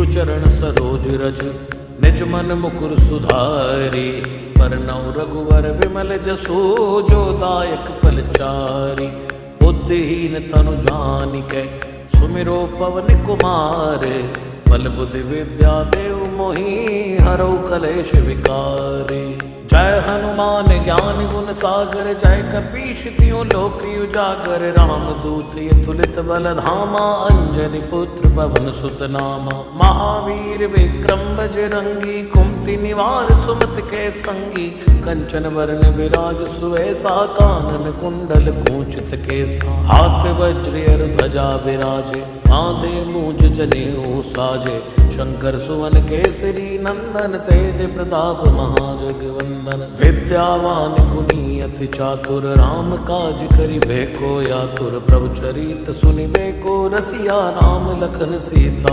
गुरुचरण सरोज रज निज मन मुकुर सुधारी। परनौ रघुवर विमल जसो जो दायक फल चारि। बुद्धिहीन तनु जानिकै सुमिरो पवन कुमार। बल बुद्धि विद्या देव मोहि हरौ कलेश विकार। जय हनुमान ज्ञान गुण सागर जय कपीश तिहुँ लोक उजागर। राम दूत अतुलित बल धामा अंजनी पुत्र पवन सुत नामा। महावीर विक्रम बजरंगी कुमति निवार सुमति के संगी। कंचन वरण विराज सुवेसा कानन कुंडल कुंचित केसा। हाथ वज्र ध्वजा विराजे कांधे मूज जनेऊ साजे। शंकर सुवन केसरी नंदन तेज प्रताप महाजगवंदन। विद्यावान गुणी अति चातुर राम काज करिबे को आतुर। प्रभु चरित सुनिबे को रसिया राम लखन सीता